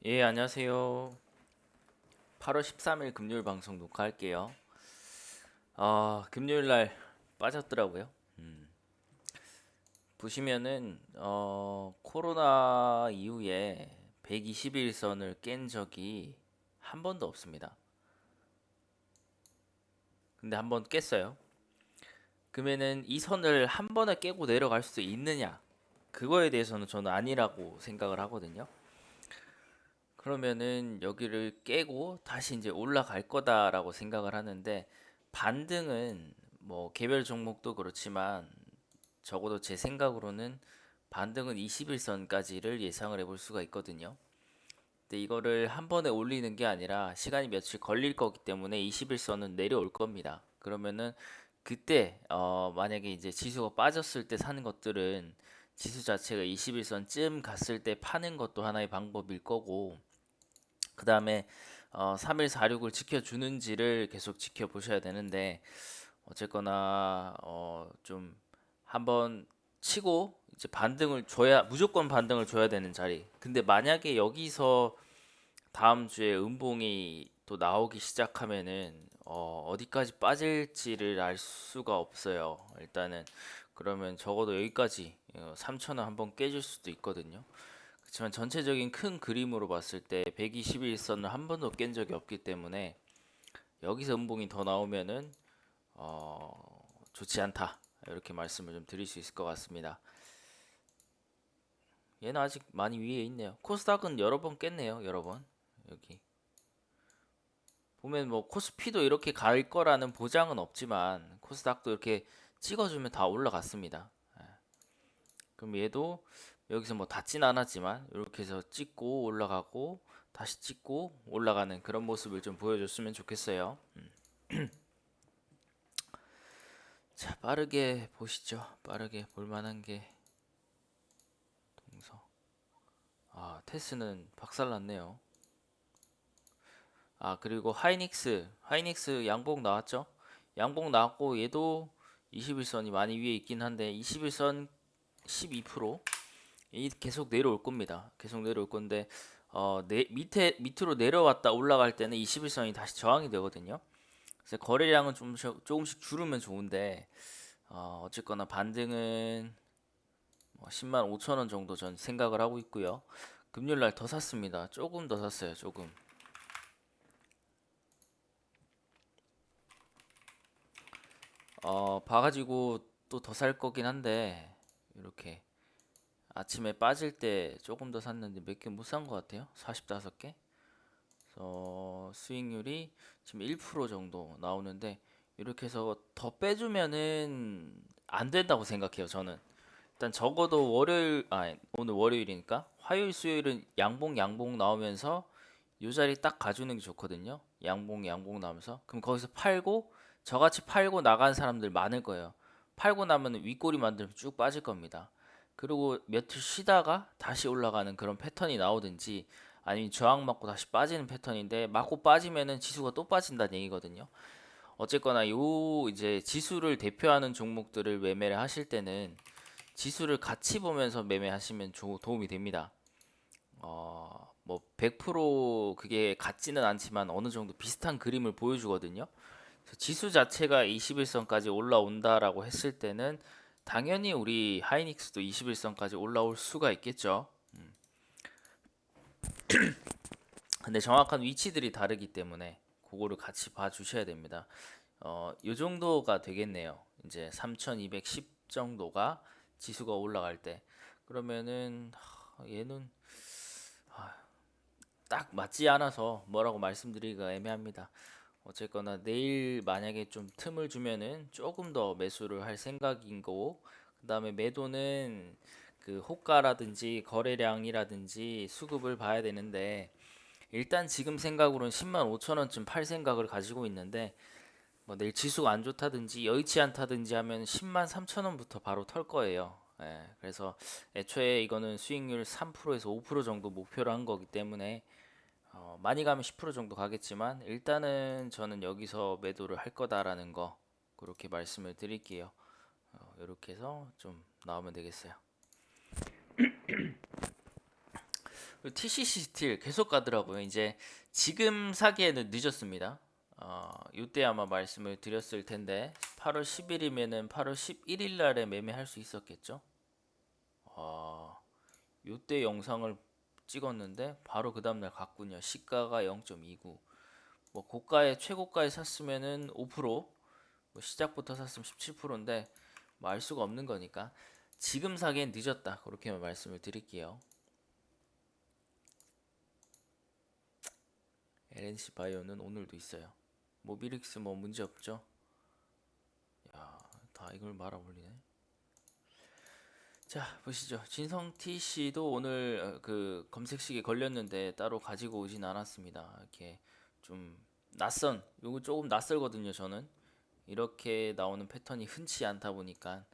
예, 안녕하세요. 8월 13일 금요일 방송 녹화할게요. 금요일 날 빠졌더라고요. 보시면은 코로나 이후에 121선을 깬 적이 한 번도 없습니다. 근데 한 번 깼어요. 그러면은 이 선을 한 번에 깨고 내려갈 수 있느냐? 그거에 대해서는 저는 아니라고 생각을 하거든요. 그러면은 여기를 깨고 다시 이제 올라갈 거다라고 생각을 하는데 반등은 뭐 개별 종목도 그렇지만 적어도 제 생각으로는 반등은 21선까지를 예상을 해볼 수가 있거든요. 근데 이거를 한 번에 올리는 게 아니라 시간이 며칠 걸릴 거기 때문에 21선은 내려올 겁니다. 그러면은 그때 만약에 이제 지수가 빠졌을 때 사는 것들은 지수 자체가 21선쯤 갔을 때 파는 것도 하나의 방법일 거고 그 다음에 3146을 지켜주는지를 계속 지켜보셔야 되는데 어쨌거나 좀 한번 치고 이제 반등을 줘야 무조건 반등을 줘야 되는 자리. 근데 만약에 여기서 다음 주에 음봉이 또 나오기 시작하면은 어디까지 빠질지를 알 수가 없어요. 일단은 그러면 적어도 여기까지 3천원 한번 깨질 수도 있거든요. 그렇지만 전체적인 큰 그림으로 봤을 때 121선을 한 번도 깬 적이 없기 때문에 여기서 음봉이 더 나오면은 좋지 않다 이렇게 말씀을 좀 드릴 수 있을 것 같습니다. 얘는 아직 많이 위에 있네요. 코스닥은 여러 번 깼네요. 여러 번 여기 보면 뭐 코스피도 이렇게 갈 거라는 보장은 없지만 코스닥도 이렇게 찍어주면 다 올라갔습니다. 그럼 얘도 여기서 뭐 닿진 않았지만 이렇게 해서 찍고 올라가고 다시 찍고 올라가는 그런 모습을 좀 보여줬으면 좋겠어요. 자, 빠르게 보시죠. 빠르게 볼 만한 게 동서. 테스는 박살났네요. 그리고 하이닉스 양봉 나왔죠? 양봉 나왔고 얘도 21선이 많이 위에 있긴 한데 21선 12%, 이 계속 내려올 겁니다. 계속 내려올 건데 밑으로 내려왔다 올라갈 때는 21선이 다시 저항이 되거든요. 그래서 거래량은 좀 조금씩 줄으면 좋은데 어쨌거나 반등은 뭐 10만 5천 원 정도 전 생각을 하고 있고요. 금요일 날 더 샀습니다. 조금 더 샀어요. 조금. 봐가지고 또 더 살 거긴 한데 이렇게 아침에 빠질 때 조금 더 샀는데 몇 개 못 산 것 같아요. 45개. 수익률이 지금 1% 정도 나오는데 이렇게 해서 더 빼주면은 안 된다고 생각해요. 저는 일단 적어도 오늘 월요일이니까 화요일 수요일은 양봉 나오면서 이 자리 딱 가주는 게 좋거든요. 양봉 나오면서 그럼 거기서 팔고 저같이 팔고 나간 사람들 많을 거예요. 팔고 나면 윗꼬리 만들면 쭉 빠질 겁니다. 그리고 며칠 쉬다가 다시 올라가는 그런 패턴이 나오든지 아니면 저항 맞고 다시 빠지는 패턴인데 맞고 빠지면은 지수가 또 빠진다는 얘기거든요. 어쨌거나 요 이제 지수를 대표하는 종목들을 매매를 하실 때는 지수를 같이 보면서 매매하시면 도움이 됩니다. 뭐 100% 그게 같지는 않지만 어느 정도 비슷한 그림을 보여주거든요. 그래서 지수 자체가 21선까지 올라온다라고 했을 때는 당연히 우리 하이닉스도 21선까지 올라올 수가 있겠죠. 근데 정확한 위치들이 다르기 때문에 그거를 같이 봐주셔야 됩니다. 요 정도가 되겠네요. 이제 3210 정도가 지수가 올라갈 때 그러면은 얘는 딱 맞지 않아서 뭐라고 말씀드리기가 애매합니다. 어쨌거나 내일 만약에 좀 틈을 주면은 조금 더 매수를 할 생각인 거고 그다음에 매도는 그 호가라든지 거래량이라든지 수급을 봐야 되는데 일단 지금 생각으로는 10만 5천 원쯤 팔 생각을 가지고 있는데 뭐 내일 지수가 안 좋다든지 여의치 않다든지 하면 10만 3천 원부터 바로 털 거예요. 그래서 애초에 이거는 수익률 3%에서 5% 정도 목표로 한 거기 때문에 많이 가면 10% 정도 가겠지만 일단은 저는 여기서 매도를 할 거다라는 거 그렇게 말씀을 드릴게요. 이렇게 해서 좀 나오면 되겠어요. TCC 스틸 계속 가더라고요. 이제 지금 사기에는 늦었습니다. 이때 아마 말씀을 드렸을 텐데 8월 10일이면은 8월 11일 날에 매매할 수 있었겠죠. 이때 영상을 찍었는데 바로 그 다음날 갔군요. 시가가 0.29. 뭐 고가에 최고가에 샀으면은 5%, 뭐 시작부터 샀으면 17%인데 뭐 알 수가 없는 거니까 지금 사기엔 늦었다. 그렇게 말씀을 드릴게요. LNC 바이오는 오늘도 있어요. 모비릭스 뭐 문제 없죠? 야, 다 이걸 말아버리네. 자, 보시죠. 진성 TC도 오늘 그 검색식에 걸렸는데 따로 가지고 오진 않았습니다. 이렇게 좀 요거 조금 낯설거든요, 저는. 이렇게 나오는 패턴이 흔치 않다 보니까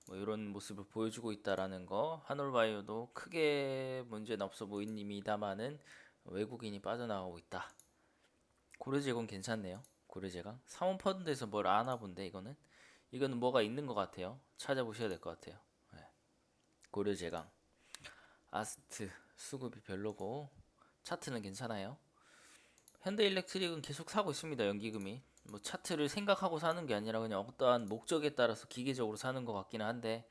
뭐 이런 모습을 보여주고 있다라는 거. 한올바이오도 크게 문제는 없어 보입니다만은 외국인이 빠져나가고 있다. 고르제건 괜찮네요. 고르제강 사모펀드에서 뭘 아나 본데 이거는 뭐가 있는 것 같아요. 찾아보셔야 될 것 같아요. 네. 고르제강 아스트 수급이 별로고 차트는 괜찮아요. 현대일렉트릭은 계속 사고 있습니다. 연기금이 뭐 차트를 생각하고 사는 게 아니라 그냥 어떠한 목적에 따라서 기계적으로 사는 것 같기는 한데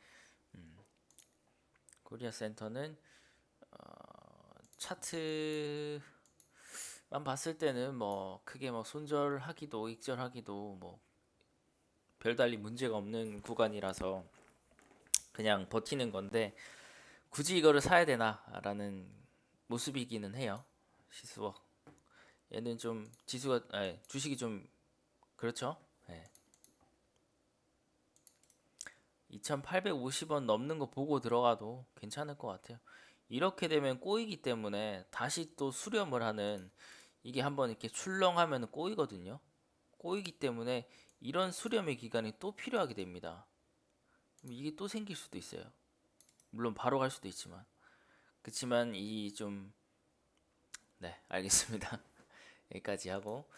코리아 센터는 차트만 봤을 때는 뭐 크게 뭐 손절하기도 익절하기도 뭐 별달리 문제가 없는 구간이라서 그냥 버티는 건데 굳이 이거를 사야 되나라는 모습이기는 해요. 시스웍 얘는 좀 지수가 주식이 좀 그렇죠. 네. 2,850원 넘는 거 보고 들어가도 괜찮을 것 같아요. 이렇게 되면 꼬이기 때문에 다시 또 수렴을 하는 이게 한번 이렇게 출렁하면 꼬이거든요. 꼬이기 때문에 이런 수렴의 기간이 또 필요하게 됩니다. 이게 또 생길 수도 있어요. 물론 바로 갈 수도 있지만. 그렇지만 이 좀 네, 알겠습니다. 여기까지 하고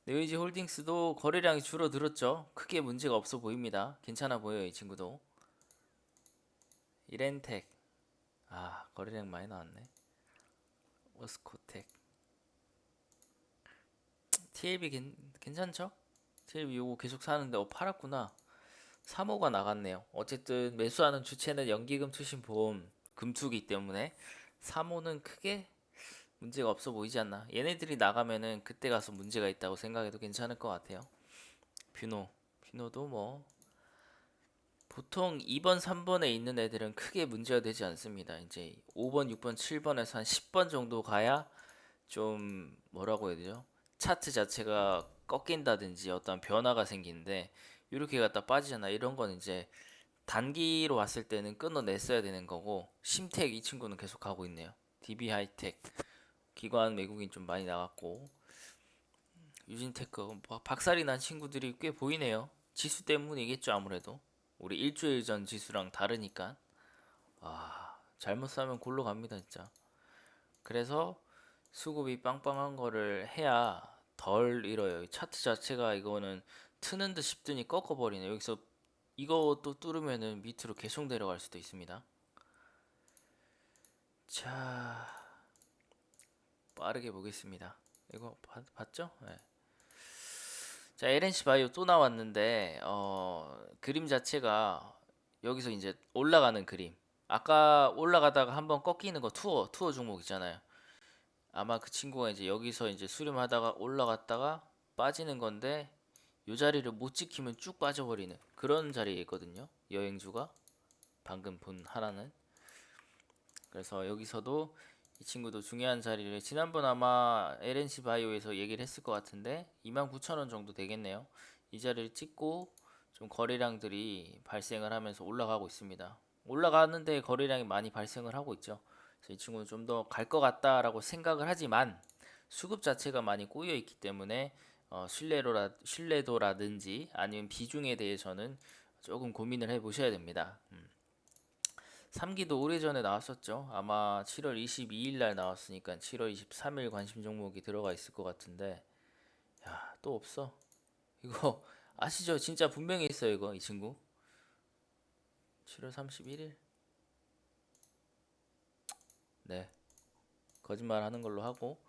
네이지 홀딩스도 거래량이 줄어들었죠. 크게 문제가 없어 보입니다. 괜찮아 보여요, 이 친구도. 이렌텍 거래량 많이 나왔네. 오스코텍 TLB 괜찮죠? TLB 요거 계속 사는데 팔았구나. 3호가 나갔네요. 어쨌든 매수하는 주체는 연기금 투신 보험 금투기 때문에 3호는 크게 문제가 없어 보이지 않나. 얘네들이 나가면은 그때 가서 문제가 있다고 생각해도 괜찮을 것 같아요. 뷰노도 뭐 보통 2번, 3번에 있는 애들은 크게 문제가 되지 않습니다. 이제 5번, 6번, 7번에서 한 10번 정도 가야 좀 뭐라고 해야 되죠? 차트 자체가 꺾인다든지 어떤 변화가 생기는데 이렇게 갖다 빠지잖아. 이런 건 이제 단기로 왔을 때는 끊어냈어야 되는 거고 심텍 이 친구는 계속 가고 있네요. DB 하이텍 기관 외국인 좀 많이 나갔고 유진테크 박살이 난 친구들이 꽤 보이네요. 지수 때문이겠죠 아무래도. 우리 일주일 전 지수랑 다르니까. 잘못 사면 골로 갑니다 진짜. 그래서 수급이 빵빵한 거를 해야 덜 잃어요. 차트 자체가 이거는 트는 듯 싶더니 꺾어버리네. 여기서 이것도 뚫으면은 밑으로 계속 내려갈 수도 있습니다. 자, 빠르게 보겠습니다. 이거 봤죠? 네. 자, LNC 바이오 또 나왔는데 그림 자체가 여기서 이제 올라가는 그림. 아까 올라가다가 한번 꺾이는 거 투어 종목 있잖아요. 아마 그 친구가 이제 여기서 이제 수렴하다가 올라갔다가 빠지는 건데 이 자리를 못 지키면 쭉 빠져버리는 그런 자리에 있거든요. 여행주가 방금 본 하나는. 그래서 여기서도 이 친구도 중요한 자리를 지난번 아마 LNC 바이오에서 얘기를 했을 것 같은데 29,000원 정도 되겠네요. 이 자리를 찍고 좀 거래량들이 발생을 하면서 올라가고 있습니다. 올라가는데 거래량이 많이 발생을 하고 있죠. 그래서 이 친구는 좀 더 갈 것 같다라고 생각을 하지만 수급 자체가 많이 꼬여 있기 때문에 신뢰도라든지 아니면 비중에 대해서는 조금 고민을 해 보셔야 됩니다. 3기도 오래전에 나왔었죠. 아마 7월 22일 날 나왔으니까 7월 23일 관심 종목이 들어가 있을 것 같은데 야, 또 없어. 이거 아시죠? 진짜 분명히 있어요, 이거 이 친구. 7월 31일. 네. 거짓말 하는 걸로 하고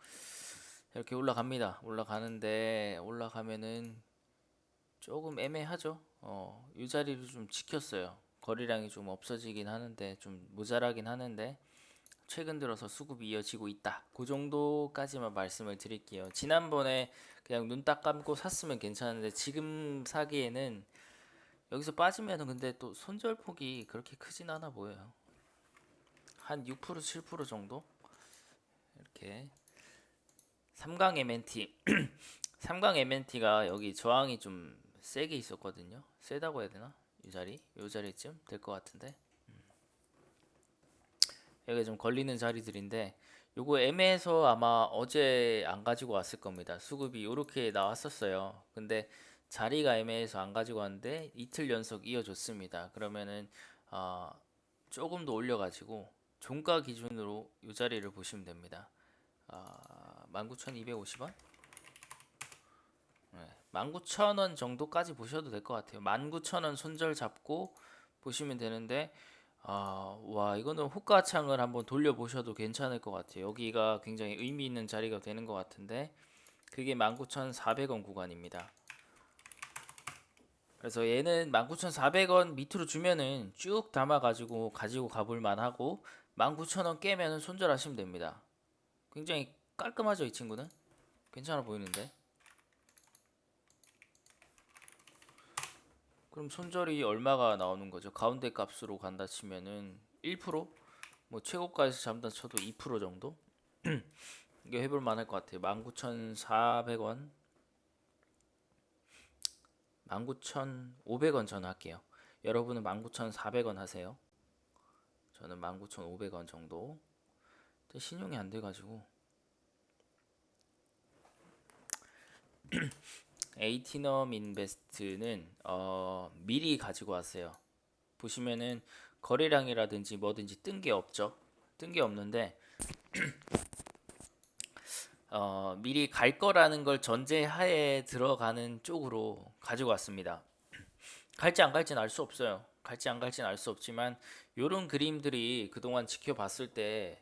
이렇게 올라갑니다. 올라가는데 올라가면은 조금 애매하죠. 이 자리를 좀 지켰어요. 거래량이 좀 없어지긴 하는데 좀 모자라긴 하는데 최근 들어서 수급이 이어지고 있다. 그 정도까지만 말씀을 드릴게요. 지난번에 그냥 눈 딱 감고 샀으면 괜찮은데 지금 사기에는 여기서 빠지면은 근데 또 손절폭이 그렇게 크진 않아 보여요. 한 6% 7% 정도? 이렇게 3강 MNT 3강 MNT가 여기 저항이 좀 세게 있었거든요. 세다고 해야 되나? 이 자리쯤 될 것 같은데 여기 좀 걸리는 자리들인데 요거 애매해서 아마 어제 안 가지고 왔을 겁니다. 수급이 요렇게 나왔었어요. 근데 자리가 애매해서 안 가지고 왔는데 이틀 연속 이어줬습니다. 그러면은 어, 조금 더 올려가지고 종가 기준으로 이 자리를 보시면 됩니다. 19,250원? 네, 19,000원 정도까지 보셔도 될 것 같아요. 19,000원 손절 잡고 보시면 되는데 와 이거는 호가창을 한번 돌려보셔도 괜찮을 것 같아요. 여기가 굉장히 의미 있는 자리가 되는 것 같은데 그게 19,400원 구간입니다. 그래서 얘는 19,400원 밑으로 주면은 쭉 담아가지고 가지고 가볼 만하고 19,000원 깨면은 손절하시면 됩니다. 굉장히 깔끔하죠 이 친구는? 괜찮아 보이는데 그럼 손절이 얼마가 나오는 거죠? 가운데 값으로 간다 치면은 1%? 뭐 최고가에서 잡는다 쳐도 2% 정도? 이거 해볼 만할 것 같아요. 19,400원, 19,500원 저는 할게요. 여러분은 19,400원 하세요. 저는 19,500원 정도. 근데 신용이 안 돼가지고 에이티넘 인베스트는 미리 가지고 왔어요. 보시면은 거래량이라든지 뭐든지 뜬 게 없죠. 뜬 게 없는데 미리 갈 거라는 걸 전제하에 들어가는 쪽으로 가지고 왔습니다. 갈지 안 갈지는 알 수 없어요. 갈지 안 갈지는 알 수 없지만 요런 그림들이 그동안 지켜봤을 때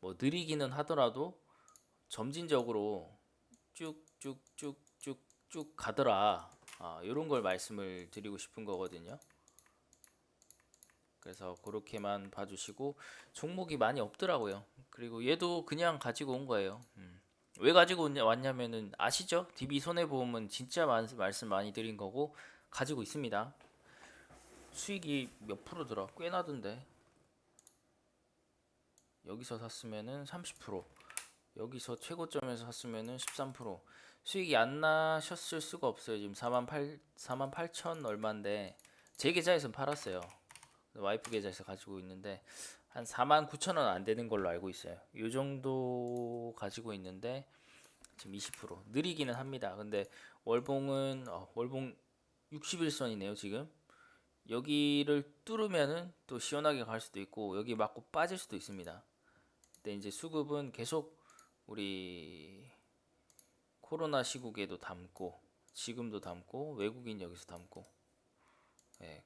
뭐 느리기는 하더라도 점진적으로 쭉쭉쭉쭉쭉 가더라. 요런 걸 말씀을 드리고 싶은 거거든요. 그래서 그렇게만 봐주시고 종목이 많이 없더라고요. 그리고 얘도 그냥 가지고 온 거예요. 왜 가지고 왔냐면은 아시죠? DB 손해보험은 진짜 말씀 많이 드린 거고 가지고 있습니다. 수익이 몇 프로더라? 꽤 나던데. 여기서 샀으면은 30%, 여기서 최고점에서 샀으면은 13%. 수익이 안 나셨을 수가 없어요. 지금 4만 8천 얼마인데 제 계좌에서 팔았어요. 와이프 계좌에서 가지고 있는데 한 4만 9천 원 안 되는 걸로 알고 있어요. 요 정도 가지고 있는데 지금 20% 느리기는 합니다. 근데 월봉은 월봉 60일선이네요, 지금. 여기를 뚫으면은 또 시원하게 갈 수도 있고 여기 맞고 빠질 수도 있습니다. 근데 이제 수급은 계속 우리 코로나 시국에도 담고 지금도 담고 외국인 여기서 담고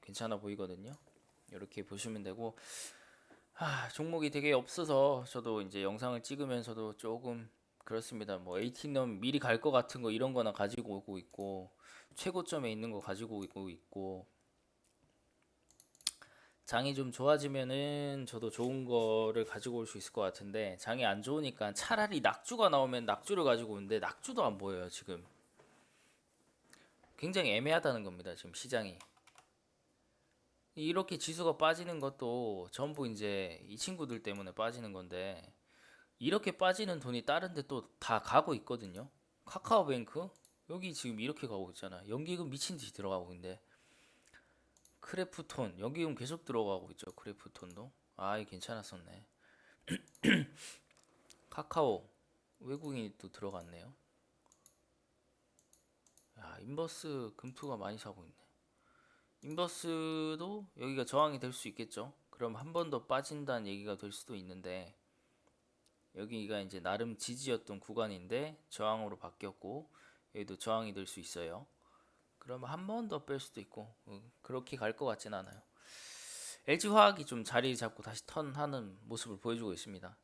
괜찮아 보이거든요. 이렇게 보시면 되고 종목이 되게 없어서 저도 이제 영상을 찍으면서도 조금 그렇습니다. 뭐 AT넘 미리 갈 것 같은 거 이런 거나 가지고 오고 있고 최고점에 있는 거 가지고 오고 있고 장이 좀 좋아지면은 저도 좋은 거를 가지고 올 수 있을 것 같은데 장이 안 좋으니까 차라리 낙주가 나오면 낙주를 가지고 오는데 낙주도 안 보여요 지금. 굉장히 애매하다는 겁니다 지금 시장이. 이렇게 지수가 빠지는 것도 전부 이제 이 친구들 때문에 빠지는 건데 이렇게 빠지는 돈이 다른 데 또 다 가고 있거든요. 카카오뱅크 여기 지금 이렇게 가고 있잖아. 연기금 미친 듯이 들어가고 있는데 크래프톤 연기금 계속 들어가고 있죠. 크래프톤도 이 괜찮았었네. 카카오 외국인이 또 들어갔네요. 인버스 금투가 많이 사고 있네. 인버스도 여기가 저항이 될 수 있겠죠. 그럼 한 번 더 빠진다는 얘기가 될 수도 있는데 여기가 이제 나름 지지였던 구간인데 저항으로 바뀌었고 여기도 저항이 될 수 있어요. 그러면 한 번 더 뺄 수도 있고 그렇게 갈 것 같진 않아요. LG화학이 좀 자리 잡고 다시 턴하는 모습을 보여주고 있습니다.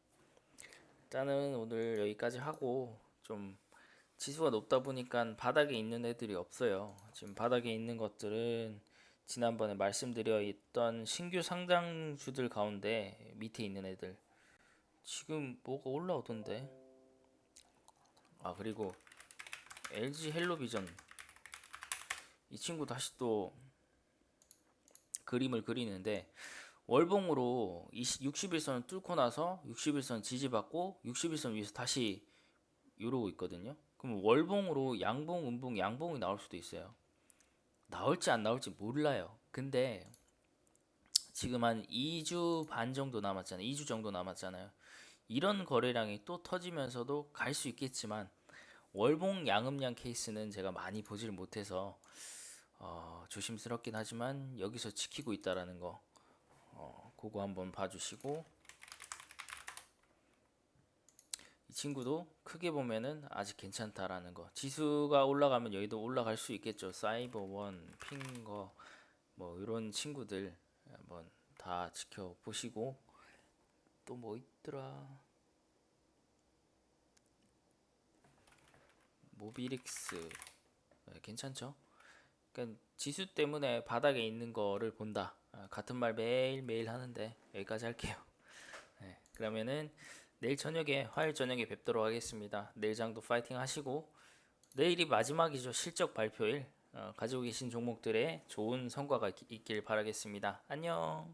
일단은 오늘 여기까지 하고 좀 지수가 높다 보니까 바닥에 있는 애들이 없어요. 지금 바닥에 있는 것들은 지난번에 말씀드려 있던 신규 상장주들 가운데 밑에 있는 애들 지금 뭐가 올라오던데. 아, 그리고 LG 헬로비전 이 친구 다시 또 그림을 그리는데 월봉으로 60일선 뚫고 나서 60일선 지지받고 60일선 위에서 다시 이러고 있거든요. 그럼 월봉으로 양봉, 음봉, 양봉이 나올 수도 있어요. 나올지 안 나올지 몰라요. 근데 지금 한 2주 반 정도 남았잖아요. 2주 정도 남았잖아요. 이런 거래량이 또 터지면서도 갈 수 있겠지만 월봉 양음량 케이스는 제가 많이 보질 못해서 조심스럽긴 하지만 여기서 지키고 있다라는 거 그거 한번 봐주시고, 이 친구도 크게 보면은 아직 괜찮다라는 거. 지수가 올라가면 여기도 올라갈 수 있겠죠. 사이버원, 핑거 뭐 이런 친구들 한번 다 지켜보시고. 또 뭐 있더라, 모비릭스. 네, 괜찮죠. 그러니까 지수 때문에 바닥에 있는 거를 본다. 같은 말 매일 하는데 여기까지 할게요. 네, 그러면은 내일 저녁에, 화요일 저녁에 뵙도록 하겠습니다. 내일장도 파이팅 하시고, 내일이 마지막이죠. 실적 발표일. 가지고 계신 종목들의 좋은 성과가 있길 바라겠습니다. 안녕.